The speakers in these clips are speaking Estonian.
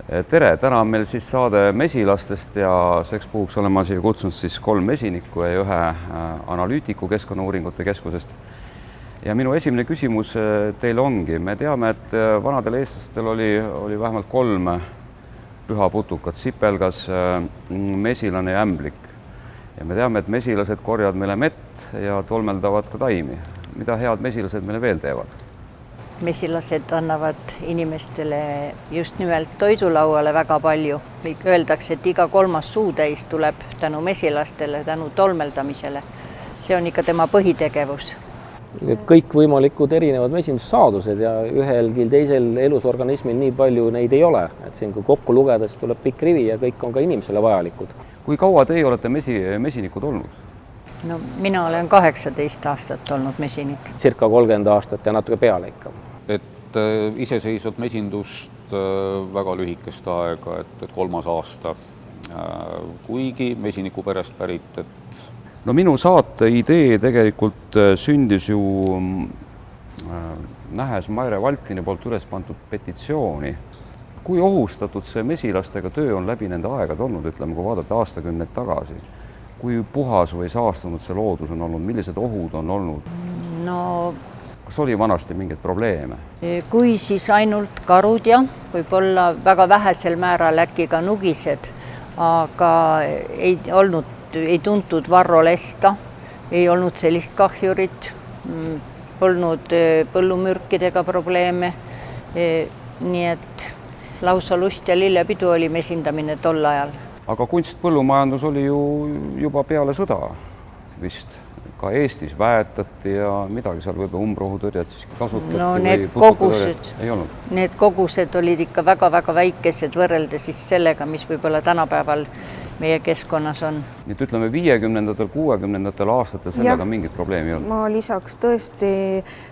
Tere, täna on meil siis saade mesilastest ja seks puhuks olen ma siia kutsunud siis 3 mesinikku ja 1 analüütiku Keskkonnauuringute Keskusest. Ja minu esimene küsimus teile ongi, me teame, et vanadel eestlastel oli vähemalt 3 püha putukat, sipelgas, mesilane ja ämblik. Ja me teame, et mesilased korjavad meile mett ja tolmeldavad ka taimi. Mida head mesilased meile veel teevad? Mesilased annavad inimestele just nimelt toidulauale väga palju. Öeldakse, et iga 3. suutäis tuleb tänu mesilastele, tänu tolmeldamisele. See on ikka tema põhitegevus. Kõikvõimalikud erinevad mesindussaadused ja ühelgi teisel elusorganismil nii palju neid ei ole. Et siin kui kokku lugedes tuleb pikk rivi ja kõik on ka inimesele vajalikud. Kui kaua teie olete mesinikud olnud? No, mina olen 18 aastat olnud mesinik. Circa 30 aastat ja natuke peale ikka. Et iseseisvat mesindust väga lühikest aega, et 3. aasta. Kuigi mesiniku perest pärit, et... No minu saate idee tegelikult sündis ju nähes Maire Valtini poolt üles pandud petitsiooni. Kui ohustatud see mesilastega töö on läbi nende aegade olnud, ütleme, kui vaadata aastakümneid tagasi? Kui puhas või saastunud see loodus on olnud, millised ohud on olnud? No, kas oli vanasti mingeid probleeme? Kui siis ainult karud ja võib-olla väga vähesel määral äkki ka nugised, aga ei tuntud varrolesta, ei olnud sellist kahjurit, polnud põllumürkidega probleeme, nii et lausa lust ja lillepidu oli mesindamine tol ajal. Aga kunstpõllumajandus oli ju juba peale sõda vist. Ka Eestis väetati ja midagi seal võib-olla umbrohutõrjet siiski kasutati. No need kogused olid ikka väga-väga väikesed võrreldes siis sellega, mis võib-olla tänapäeval meie keskkonnas on. Nii et ütleme 50-ndatel, 60-ndatel aastatel sellega mingit probleemi ei olnud? Ma lisaks tõesti,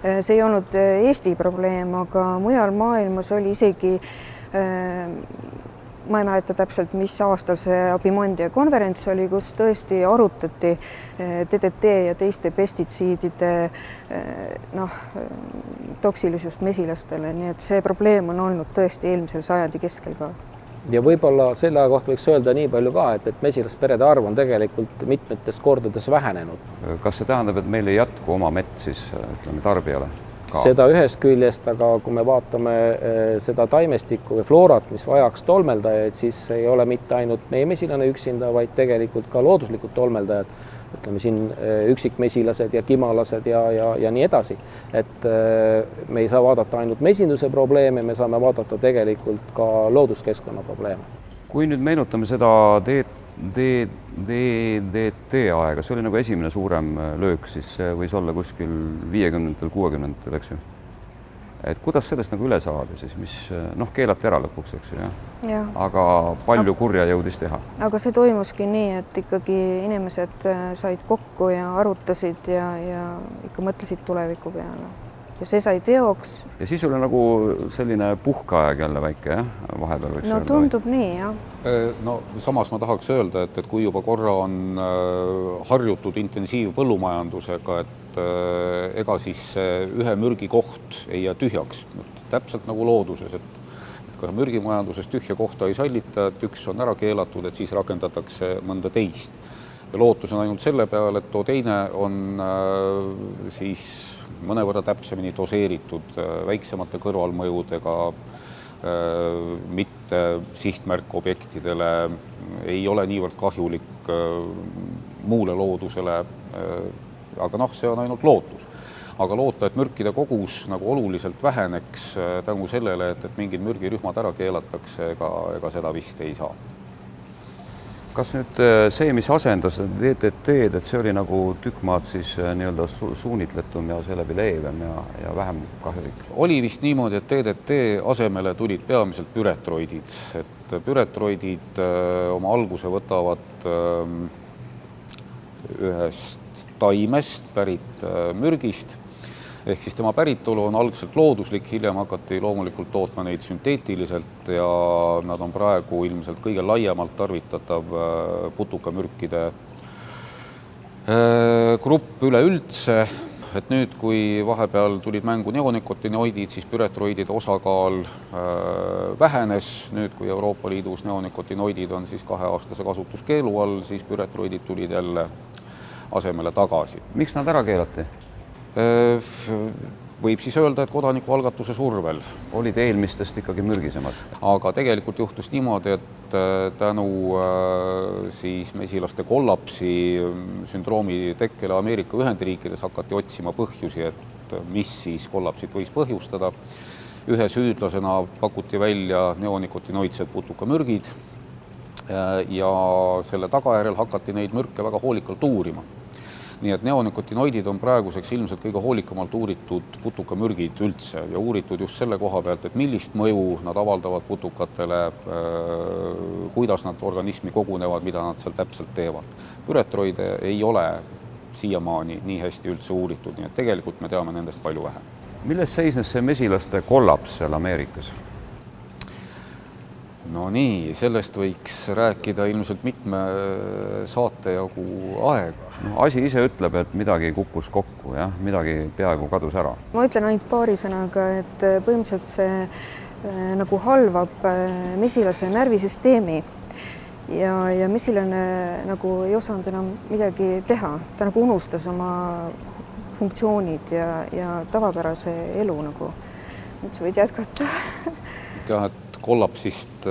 see ei olnud Eesti probleem, aga mujal maailmas oli isegi ma ei mäleta täpselt, mis aastal see Abimondia konverents oli, kus tõesti arutati DDT ja teiste pestitsiidide toksilisust mesilastele, nii et see probleem on olnud tõesti eelmisel sajandi keskel ka. Ja võib-olla selle kohta võiks öelda nii palju ka, et mesilasperede arv on tegelikult mitmetes kordades vähenenud. Kas see tähendab, et meil ei jätku oma mett siis ütleme tarbijale? Seda ühest küljest, aga kui me vaatame seda taimestikku või floorat, mis vajaks tolmeldajaid, siis ei ole mitte ainult meie mesilane üksinda, vaid tegelikult ka looduslikud tolmeldajad, ütleme siin üksikmesilased ja kimalased ja nii edasi. Et me ei saa vaadata ainult mesinduse probleeme, me saame vaadata tegelikult ka looduskeskkonna probleeme. Kui nüüd meenutame seda DDT aega, see oli nagu esimene suurem löök, siis see võis olla kuskil 50-ndatel, 60-ndatel, eks ju. Et kuidas sellest nagu üle saada siis, mis keelati ära lõpuks, eks ju, jah? Aga palju kurja jõudis teha? Aga see toimuski nii, et ikkagi inimesed said kokku ja arutasid ja ikka mõtlesid tuleviku peale. Ja see sai teoks. Ja siis oli nagu selline puhkeaeg jälle väike, jah? Vahepeal võiks öelda. Tundub nii, jah. No samas ma tahaks öelda, et kui juba korra on harjutud intensiivpõllumajandusega, et ega siis ühe mürgi koht ei jää tühjaks. Täpselt nagu looduses, et kui mürgimajanduses tühja kohta ei sallita, et üks on ära keelatud, et siis rakendatakse mõnda teist. Ja lootus on ainult selle peale, et too teine on siis mõnevõrra täpsemini doseeritud väiksemate kõrvalmõjudega, mitte sihtmärkobjektidele, ei ole niivõrd kahjulik muule loodusele, aga see on ainult lootus. Aga loota, et mürkide kogus nagu oluliselt väheneks tänu sellele, et mingid mürgirühmad ära keelatakse, ega seda vist ei saa. Kas nüüd see, mis asendas DDT-d, et see oli nagu tükk maad siis nii-öelda suunitletum ja seeläbi leevem ja vähem kahjulik? Oli vist niimoodi, et DDT asemele tulid peamiselt püretroidid. Et püretroidid oma alguse võtavad ühest taimest pärit mürgist. Ehk siis tema päritolu on algselt looduslik, hiljem hakati loomulikult tootma neid sünteetiliselt ja nad on praegu ilmselt kõige laiemalt tarvitatav putukamürkide grupp üleüldse. et nüüd, kui vahepeal tulid mängu neonikotinoidid, siis püretroidide osakaal vähenes. Nüüd, kui Euroopa Liidus neonikotinoidid on siis 2-aastase kasutuskeelu all, siis püretroidid tulid jälle asemele tagasi. Miks nad ära keelati? Võib siis öelda, et kodanikualgatuse survel. Olid eelmistest ikkagi mürgisemad? Aga tegelikult juhtus niimoodi, et tänu siis mesilaste kollapsi sündroomi tekkele Ameerika Ühendriikides hakati otsima põhjusi, et mis siis kollapsit võis põhjustada. Ühe süüdlasena pakuti välja neonikotinoidsed putukamürgid ja selle tagajärjel hakati neid mürke väga hoolikalt uurima. Nii et neonikotinoidid on praeguseks ilmselt kõige hoolikamalt uuritud putukamürgid üldse ja uuritud just selle koha pealt, et millist mõju nad avaldavad putukatele, kuidas nad organismi kogunevad, mida nad seal täpselt teevad. Püretroide ei ole siiamaani nii hästi üldse uuritud, nii et tegelikult me teame nendest palju vähem. Milles seisnes see mesilaste kollaps seal Ameerikas? No nii, sellest võiks rääkida ilmselt mitme saate jagu aeg. No, asi ise ütleb, et midagi kukkus kokku, jah, midagi peaaegu kadus ära. Ma ütlen ainult paari sõnaga, et põhimõtteliselt see nagu halvab mesilase närvisüsteemi ja mesilane nagu ei osanud enam midagi teha. Ta nagu unustas oma funktsioonid ja tavapärase elu nagu. Nüüd sa võid jätkata. Jah, et kollapsist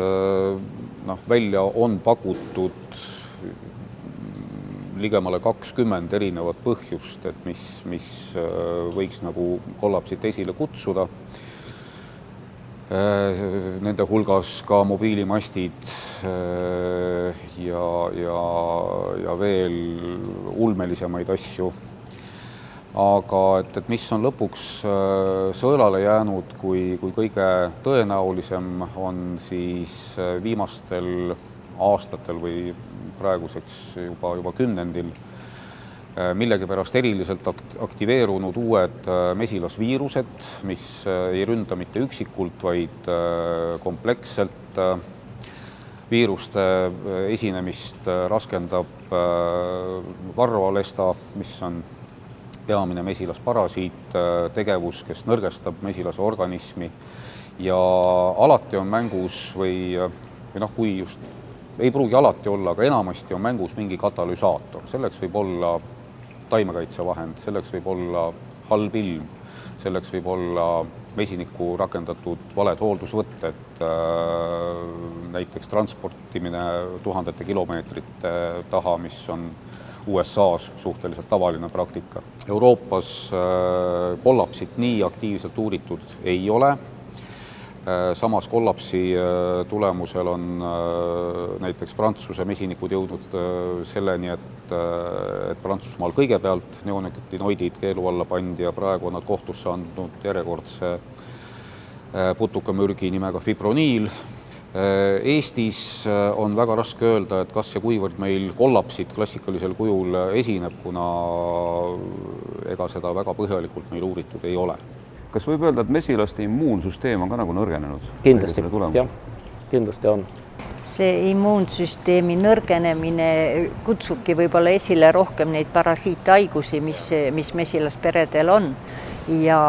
välja on pakutud ligemale 20 erinevat põhjust, et mis võiks nagu kollapsit esile kutsuda. Nende hulgas ka mobiilimastid ja veel ulmelisemaid asju. Aga et mis on lõpuks sõelale jäänud, kui kõige tõenäolisem on siis viimastel aastatel või praeguseks juba kümnendil millegipärast eriliselt aktiveerunud uued mesilasviirused, mis ei ründa mitte üksikult, vaid kompleksselt. Viiruste esinemist raskendab varroalesta, mis on peamine mesilasparasiit tegevus, kes nõrgestab mesilase organismi ja alati on mängus või kui just ei pruugi alati olla, aga enamasti on mängus mingi katalüsaator. Selleks võib olla taimekaitsevahend, selleks võib olla halb ilm, selleks võib olla mesinikku rakendatud valed hooldusvõtted, näiteks transportimine tuhandete kilomeetrite taha, mis on USA-s suhteliselt tavaline praktika. Euroopas kollapsit nii aktiivselt uuritud ei ole. Samas kollapsi tulemusel on näiteks Prantsuse mesinikud jõudnud selleni, et Prantsusmaal kõigepealt neonikotinoidid keelu alla pandi ja praegu on nad kohtusse andnud järjekordse putukamürgi nimega fibroniil. Eestis on väga raske öelda, et kas ja kuivõrd meil kollapsit klassikalisel kujul esineb, kuna ega seda väga põhjalikult meil uuritud ei ole. Kas võib öelda, et mesilaste immuunsüsteem on ka nagu nõrgenenud? Kindlasti, jah, kindlasti on. See immuunsüsteemi nõrgenemine kutsubki võib-olla esile rohkem neid parasiithaigusi, mis mesilasperedel on ja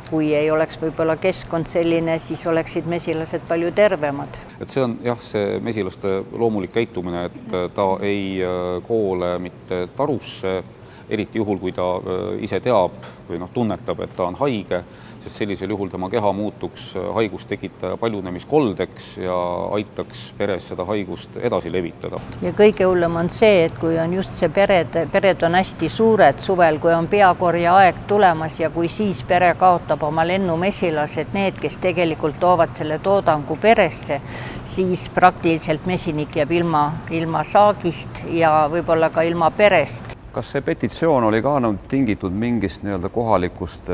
kui ei oleks võib-olla keskkond selline, siis oleksid mesilased palju tervemad. Et see on see mesilaste loomulik käitumine, et ta ei koole mitte tarusse, eriti juhul, kui ta ise teab või tunnetab, et ta on haige, sest sellisel juhul tema keha muutuks haigust tekitaja paljunemiskoldeks ja aitaks peres seda haigust edasi levitada. Ja kõige hullem on see, et kui on just see pered on hästi suured suvel, kui on peakorja aeg tulemas ja kui siis pere kaotab oma lennumesilased, need, kes tegelikult toovad selle toodangu peresse, siis praktiliselt mesinik jääb ilma saagist ja võib-olla ka ilma perest. Kas see petitsioon oli ka tingitud mingist kohalikust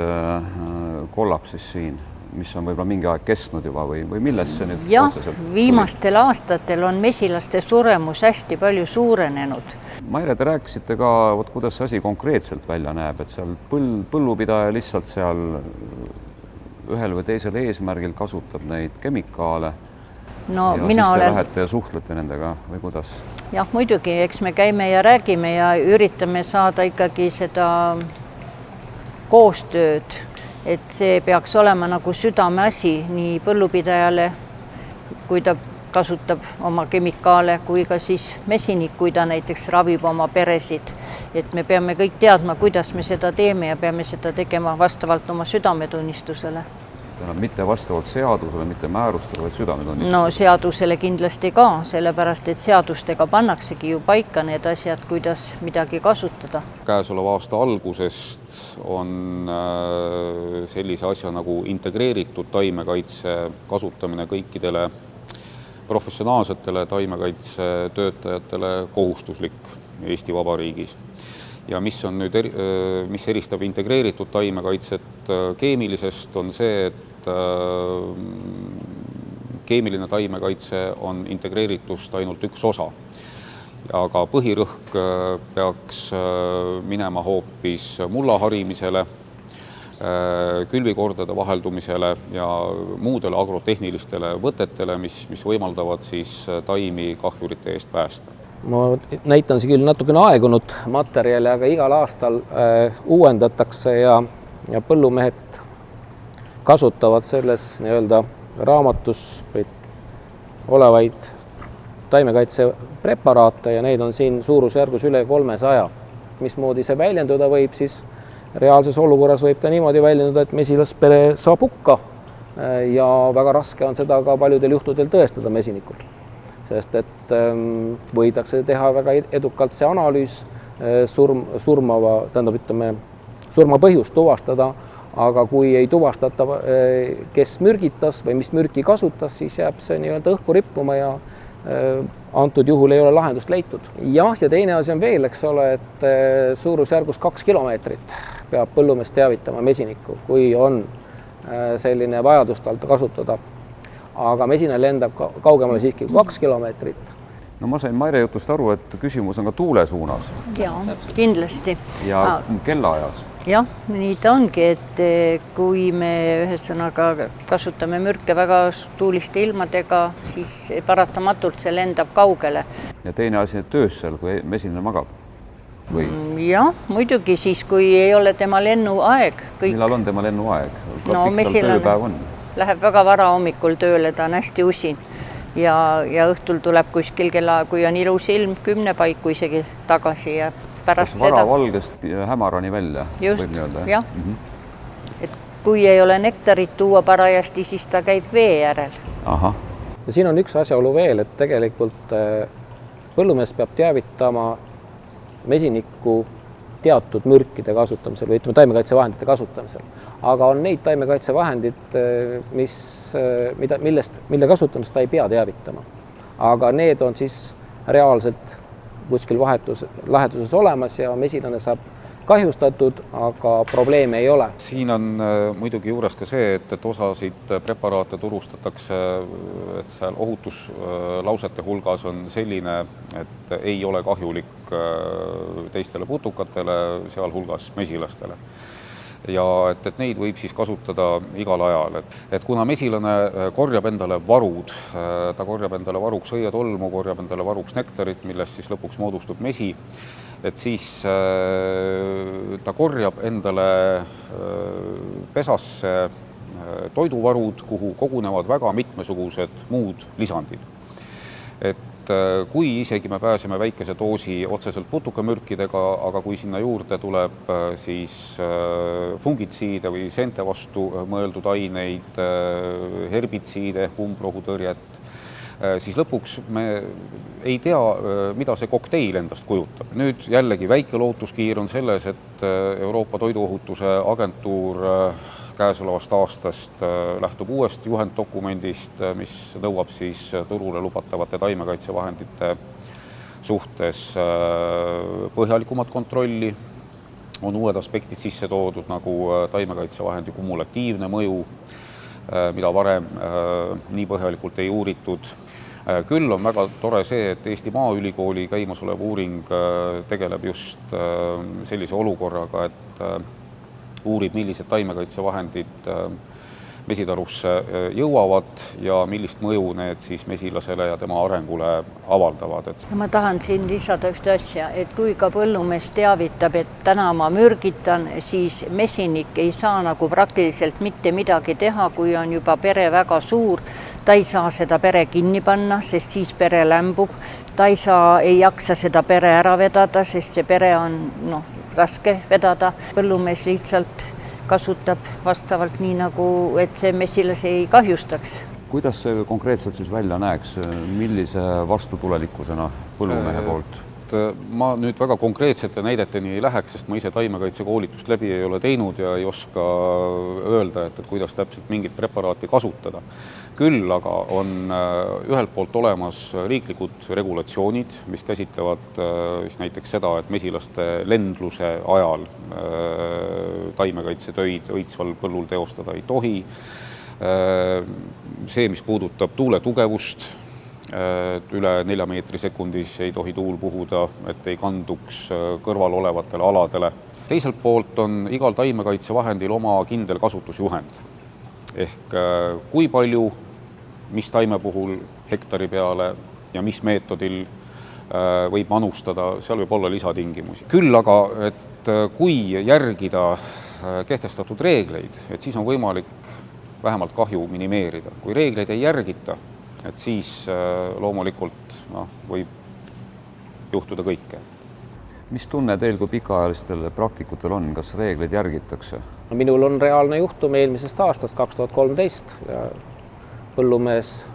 kollapsist siin, mis on võib-olla mingi aeg kestnud juba või millest see nüüd otseselt tuli? Viimastel aastatel on mesilaste suremus hästi palju suurenenud. Maire, te rääkisite ka, kuidas see asi konkreetselt välja näeb, et seal põllupidaja lihtsalt seal ühel või teisel eesmärgil kasutab neid kemikaale ja siis te lähete ja suhtlete nendega või kuidas? Jah, muidugi, eks me käime ja räägime ja üritame saada ikkagi seda koostööd, et see peaks olema nagu südameasi nii põllupidajale, kui ta kasutab oma kemikaale, kui ka siis mesinik, kui ta näiteks ravib oma peresid. Et me peame kõik teadma, kuidas me seda teeme ja peame seda tegema vastavalt oma südametunnistusele. Tähendab, mitte vastavalt seadusele, mitte määrustele, vaid südametunnistusele. No seadusele kindlasti ka, sellepärast et seadustega pannaksegi ju paika need asjad, kuidas midagi kasutada. Käesoleva aasta algusest on sellise asja nagu integreeritud taimekaitse kasutamine kõikidele professionaalsetele taimekaitsetöötajatele kohustuslik Eesti Vabariigis. Ja mis on nüüd, mis eristab integreeritud taimekaitset keemilisest, on see, et keemiline taimekaitse on integreeritust ainult üks osa. Aga põhirõhk peaks minema hoopis mulla harimisele, külvikordade vaheldumisele ja muudele agrotehnilistele võtetele, mis võimaldavad siis taimi kahjurite eest päästa. Ma näitan see küll natukene aegunud materjali, aga igal aastal uuendatakse ja põllumehed kasutavad selles nii-öelda raamatus olevaid taimekaitsepreparaate ja neid on siin suurusjärgus üle 300. Mismoodi see väljenduda võib, siis reaalses olukorras võib ta niimoodi väljenduda, et mesilaspere saab hukka ja väga raske on seda ka paljudel juhtudel tõestada mesinikul. Sest et võidakse teha väga edukalt see analüüs, surma põhjust tuvastada, aga kui ei tuvastata, kes mürgitas või mis mürki kasutas, siis jääb see nii-öelda õhku rippuma ja antud juhul ei ole lahendust leitud. Jah, ja teine asi on veel, eks ole, et suurusjärgus 2 kilomeetrit peab põllumees teavitama mesinikku, kui on selline vajadus tal kasutada. Aga mesina lendab kaugemale siiski 2 kilomeetrit. No ma sain Maire jutust aru, et küsimus on ka tuule suunas. Jaa, kindlasti. Ja kellaajas. Jah, nii ta ongi, et kui me ühesõnaga kasutame mürke väga tuuliste ilmadega, siis paratamatult see lendab kaugele. Ja teine asi töössel, kui mesinane magab. Või? Jah, muidugi siis, kui ei ole tema lennuaeg. Millal on tema lennuaeg? No mesilane läheb väga vara hommikul tööle, ta on hästi usin ja õhtul tuleb kuskil kui on ilus ilm 10 paiku isegi tagasi ja pärast seda. Varavalgest hämarani välja. Just, jah. Et kui ei ole nektarit tuua parajasti, siis ta käib vee järel. Aha. Ja siin on üks asjaolu veel, et tegelikult põllumees peab teavitama mesinikku teatud mürkide kasutamisel või ütleme taimekaitsevahendite kasutamisel. Aga on neid taimekaitsevahendid, mille kasutamist ta ei pea teavitama. Aga need on siis reaalselt kuskil läheduses olemas ja mesilane saab kahjustatud, aga probleeme ei ole. Siin on muidugi juures ka see, et osasid preparaate turustatakse, et seal ohutuslausete hulgas on selline, et ei ole kahjulik teistele putukatele, sealhulgas mesilastele. Ja et neid võib siis kasutada igal ajal. Et kuna mesilane korjab endale varud, ta korjab endale varuks õietolmu, korjab endale varuks nektarit, millest siis lõpuks moodustub mesi, et siis ta korjab endale pesasse toiduvarud, kuhu kogunevad väga mitmesugused muud lisandid. Et kui isegi me pääseme väikese doosi otseselt putukamürkidega, aga kui sinna juurde tuleb siis fungitsiide või seente vastu mõeldud aineid, herbitsiide ehk umbrohutõrjet, siis lõpuks me ei tea, mida see kokteil endast kujutab. Nüüd jällegi väike lootuskiir on selles, et Euroopa Toiduohutuse Agentuur käesolevast aastast lähtub uuest juhenddokumendist, mis nõuab siis turule lubatavate taimekaitsevahendite suhtes põhjalikumat kontrolli. On uued aspektid sisse toodud nagu taimekaitsevahendi kumulatiivne mõju, mida varem nii põhjalikult ei uuritud. Küll on väga tore see, et Eesti Maaülikooli käimasolev uuring tegeleb just sellise olukorraga, et uurib, millised taimekaitsevahendid mesitarusse jõuavad ja millist mõju need siis mesilasele ja tema arengule avaldavad. Ma tahan siin lisada ühte asja, et kui ka põllumees teavitab, et täna ma mürgitan, siis mesinik ei saa nagu praktiliselt mitte midagi teha, kui on juba pere väga suur. Ta ei saa seda pere kinni panna, sest siis pere lämbub. Ta ei jaksa seda pere ära vedada, sest see pere on raske vedada. Põllumees lihtsalt kasutab vastavalt nii nagu, et see mesilas ei kahjustaks. Kuidas see konkreetselt siis välja näeks, millise vastutulelikkusena põllumehe poolt? Ma nüüd väga konkreetsete näideteni ei läheks, sest ma ise taimekaitsekoolitust läbi ei ole teinud ja ei oska öelda, et kuidas täpselt mingit preparaati kasutada. Küll aga on ühelt poolt olemas riiklikud regulatsioonid, mis käsitlevad siis näiteks seda, et mesilaste lendluse ajal taimekaitsetöid õitsval põllul teostada ei tohi. See, mis puudutab tuule tugevust, üle 4 meetri sekundis ei tohi tuul puhuda, et ei kanduks kõrval olevatele aladele. Teiselt poolt on igal taimekaitsevahendil oma kindel kasutusjuhend. Ehk kui palju, mis taime puhul hektari peale ja mis meetodil võib manustada, seal võib olla lisatingimusi. Küll aga, et kui järgida kehtestatud reegleid, et siis on võimalik vähemalt kahju minimeerida. Kui reegleid ei järgita, et siis loomulikult võib juhtuda kõike. Mis tunne teil kui pikaajalistel praktikutel on, kas reegleid järgitakse? Minul on reaalne juhtum eelmisest aastast 2013 ja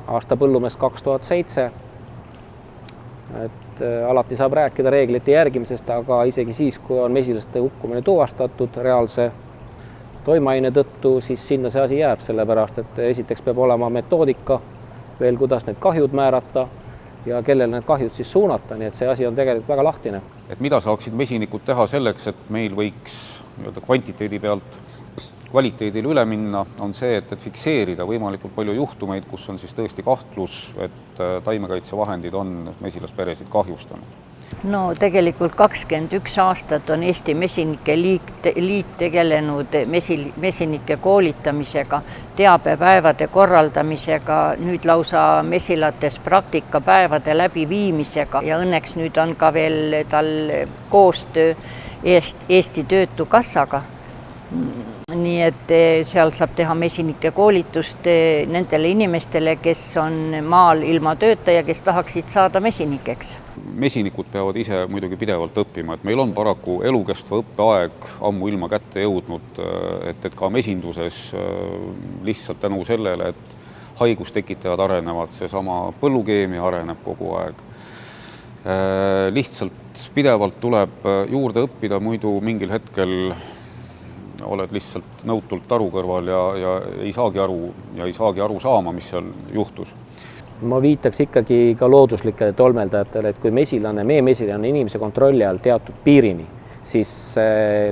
aasta põllumees 2007. Et alati saab rääkida reeglite järgimisest, aga isegi siis, kui on mesilaste hukkumine tuvastatud reaalse toimeaine tõttu, siis sinna see asi jääb, sellepärast et esiteks peab olema metoodika veel, kuidas need kahjud määrata ja kellele need kahjud siis suunata, nii et see asi on tegelikult väga lahtine. Et mida saaksid mesinikud teha selleks, et meil võiks kvantiteedi pealt kvaliteedile üle minna, on see, et fikseerida võimalikult palju juhtumeid, kus on siis tõesti kahtlus, et taimekaitsevahendid on mesilasperesid kahjustanud. No tegelikult 21 aastat on Eesti Mesinike Liit tegelenud mesinike koolitamisega, teabepäevade korraldamisega, nüüd lausa mesilates praktikapäevade läbiviimisega ja õnneks nüüd on ka veel tal koostöö Eesti Töötukassaga. Nii et seal saab teha mesinike koolitust nendele inimestele, kes on maal ilma tööta ja kes tahaksid saada mesinikeks. Mesinikud peavad ise muidugi pidevalt õppima, et meil on paraku elukestva õppeaeg ammu ilma kätte jõudnud, et ka mesinduses lihtsalt tänu sellele, et haigustekitajad arenevad, seesama põllukeemia areneb kogu aeg. Lihtsalt pidevalt tuleb juurde õppida, muidu mingil hetkel oled lihtsalt nõutult taru kõrval ja ei saagi aru saama, mis seal juhtus. Ma viitaks ikkagi ka looduslikele tolmeldajatele, et kui meie mesilane inimese kontrolli all teatud piirini, siis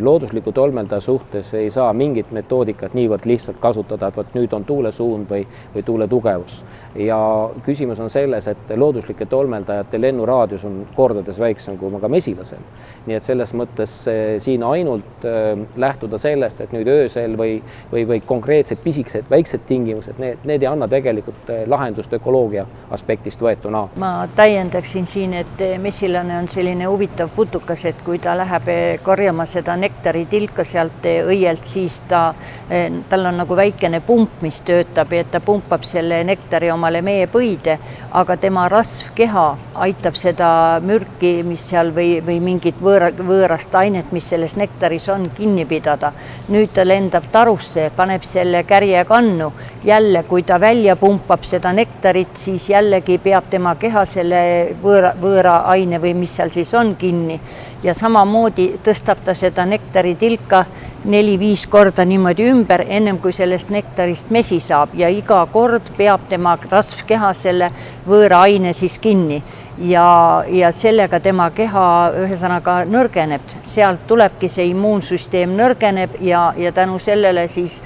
loodusliku tolmeldaja suhtes ei saa mingit metoodikat niivõrd lihtsalt kasutada, et võt nüüd on tuule suund või tuule tugevus. Ja küsimus on selles, et looduslike tolmeldajate lennuraadius on kordades väiksem kui ka mesilasel. Nii et selles mõttes siin ainult lähtuda sellest, et nüüd öösel või konkreetsed pisikesed väiksed tingimused, need ei anna tegelikult lahendust ökoloogia aspektist võetuna. Ma täiendaksin siin, et mesilane on selline huvitav putukas, et kui ta läheb korjama seda nektaritilka sealt õielt, siis tal on nagu väikene pump, mis töötab, et ta pumpab selle nektari omale meepõide, aga tema rasvkeha aitab seda mürki, mis seal või mingit võõrast ainet, mis selles nektaris on, kinni pidada. Nüüd ta lendab tarusse, paneb selle kärje kannu. Jälle, kui ta välja pumpab seda nektarit, siis jällegi peab tema keha selle võõra aine või mis seal siis on kinni. Ja samamoodi tõstab ta seda nektaritilka 4-5 korda niimoodi ümber, ennem kui sellest nektarist mesi saab ja iga kord peab tema rasvkeha selle võõra aine siis kinni ja sellega tema keha ühesõnaga nõrgeneb. Sealt tulebki see immuunsüsteem nõrgeneb ja tänu sellele siis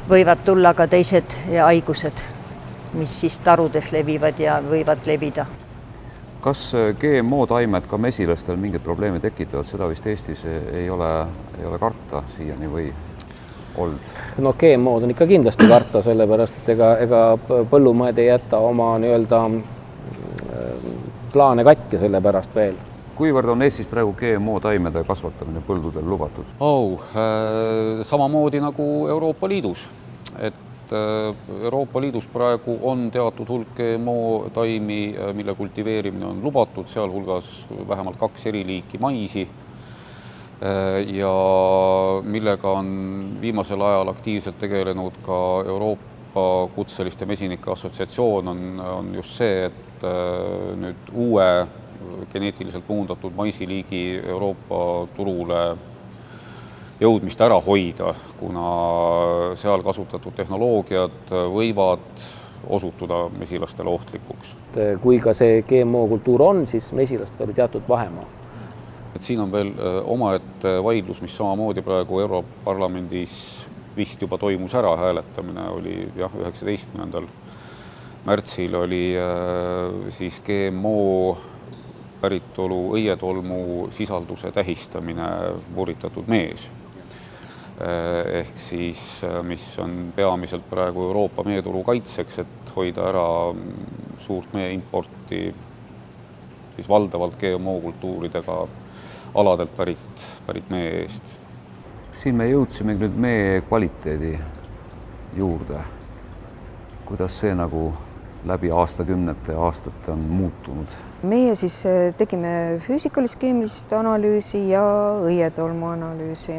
võivad tulla ka teised haigused, mis siis tarudes levivad ja võivad levida. Kas GMO-taimed ka mesilastel mingid probleemi tekitavad? Seda vist Eestis ei ole karta siiani või? olnud? No GMO-d on ikka kindlasti karta, sellepärast et ega põllumehed ei jäta oma nii-öelda plaane katki selle pärast veel. Kuivõrd on Eestis praegu GMO taimede kasvatamine põldudel lubatud? Samamoodi nagu Euroopa Liidus. Et Euroopa Liidus praegu on teatud hulk GMO taimi, mille kultiveerimine on lubatud, sealhulgas vähemalt 2 eri liiki maisi ja millega on viimasel ajal aktiivselt tegelenud ka Euroopa kutseliste mesinike assotsiatsioon on just see, et nüüd uue geneetiliselt muundatud maisiliigi Euroopa turule jõudmist ära hoida, kuna seal kasutatud tehnoloogiad võivad osutuda mesilastele ohtlikuks. Kui ka see GMO kultuur on, siis mesilastel oli teatud vahemaa. Et siin on veel omaette vaidlus, mis samamoodi praegu Europarlamendis vist juba toimus ära, hääletamine oli 19. märtsil oli siis GMO päritolu õietolmu sisalduse tähistamine vurritatud mees. Ehk siis, mis on peamiselt praegu Euroopa meeturu kaitseks, et hoida ära suurt mee importi siis valdavalt GMO kultuuridega aladelt pärit mee eest. Siin me jõudsime nüüd mee kvaliteedi juurde. Kuidas see nagu läbi aastakümnete ja aastate on muutunud? Meie siis tegime füüsikalis-keemilist analüüsi ja õietolmu analüüsi.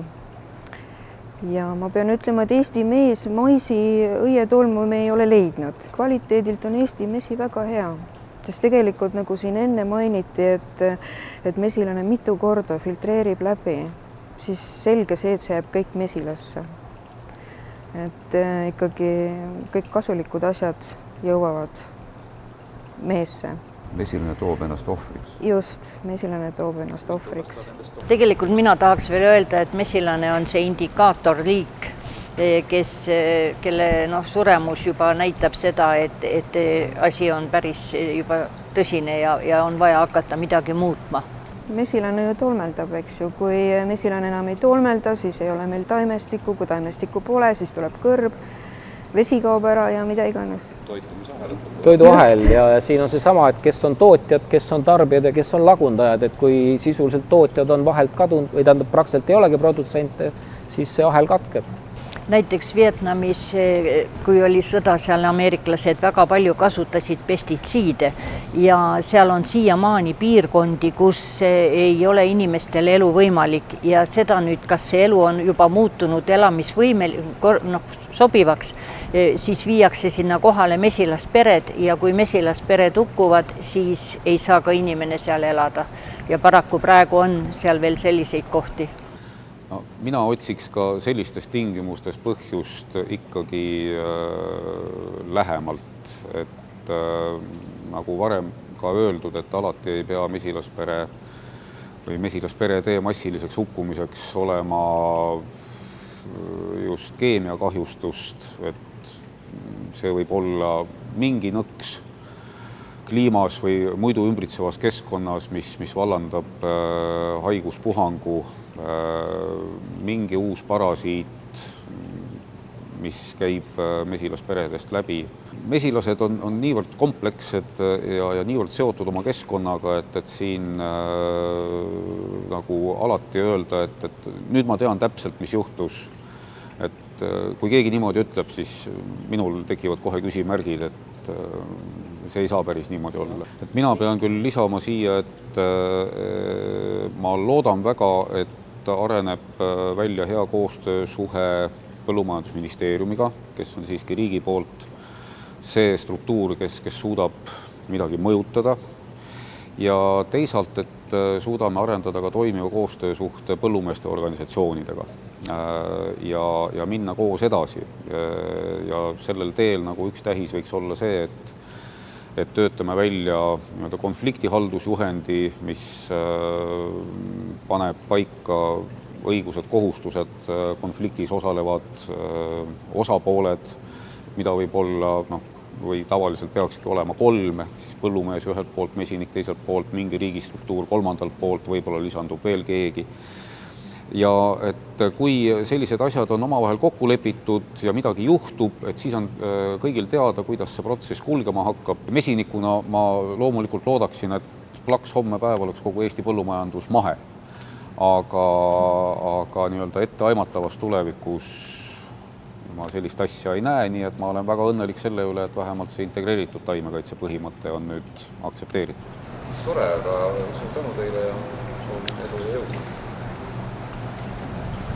Ja ma pean ütlema, et Eesti mees maisi õietolmu me ei ole leidnud. Kvaliteedilt on Eesti mesi väga hea, sest tegelikult nagu siin enne mainiti, et mesilane mitu korda filtreerib läbi, siis selge see, et see jääb kõik mesilasse. Et ikkagi kõik kasulikud asjad jõuavad meesse. Mesilane toob ennast ohvriks. Just, mesilane toob ennast ohvriks. Tegelikult mina tahaks veel öelda, et mesilane on see indikaatorliik, kelle suremus juba näitab seda, et asi on päris juba tõsine ja on vaja hakata midagi muutma. Mesilane ju tolmeldab, eks ju. Kui mesilane enam ei tolmelda, siis ei ole meil taimestikku. Kui taimestikku pole, siis tuleb kõrb, vesi kaob ära ja mida iganes. Toiduahel ja siin on see sama, et kes on tootjad, kes on tarbijad ja kes on lagundajad, et kui sisuliselt tootjad on vahelt kadunud või tähendab praktiliselt ei olegi produtsente, siis see ahel katkeb. Näiteks Vietnamis, kui oli sõda, seal ameeriklased väga palju kasutasid pestitsiide ja seal on siiamaani piirkondi, kus ei ole inimestel elu võimalik ja seda nüüd, kas see elu on juba muutunud sobivaks, siis viiakse sinna kohale mesilaspered ja kui mesilaspered hukkuvad, siis ei saa ka inimene seal elada ja paraku praegu on seal veel selliseid kohti. No, mina otsiks ka sellistes tingimustes põhjust ikkagi lähemalt, et nagu varem ka öeldud, et alati ei pea mesilaspere või mesilasperede massiliseks hukkumiseks olema just keemiakahjustust, et see võib olla mingi nõks kliimas või muidu ümbritsevas keskkonnas, mis vallandab haiguspuhangu, mingi uus parasiit, mis käib mesilasperedest läbi. Mesilased on niivõrd komplekssed ja niivõrd seotud oma keskkonnaga, et siin nagu alati öelda, et nüüd ma tean täpselt, mis juhtus. Et kui keegi niimoodi ütleb, siis minul tekivad kohe küsimärgid, et see ei saa päris niimoodi olla. Et mina pean küll lisama siia, et ma loodan väga, et areneb välja hea koostöösuhe Põllumajandusministeeriumiga, kes on siiski riigi poolt see struktuur, kes suudab midagi mõjutada ja teisalt, et suudame arendada ka toimiva koostöösuhte põllumeeste organisatsioonidega ja minna koos edasi. Ja sellel teel nagu üks tähis võiks olla see, et töötame välja konfliktihaldusjuhendi, mis paneb paika õigused, kohustused, konfliktis osalevad osapooled, mida võib olla, või tavaliselt peakski olema 3, siis põllumees ühelt poolt, mesinik teiselt poolt, mingi riigistruktuur kolmandalt poolt, võib-olla lisandub veel keegi. ja et kui sellised asjad on omavahel kokku lepitud ja midagi juhtub, et siis on kõigil teada, kuidas see protsess kulgema hakkab. Mesinikuna ma loomulikult loodaksin, et plaks homme päev oleks kogu Eesti põllumajandus mahe, aga nii-öelda etteaimatavas tulevikus ma sellist asja ei näe, nii et ma olen väga õnnelik selle üle, et vähemalt see integreeritud taimekaitse põhimõte on nüüd aktsepteeritud. Tore, aga suur tänu teile ja soovin edu ja jõudu.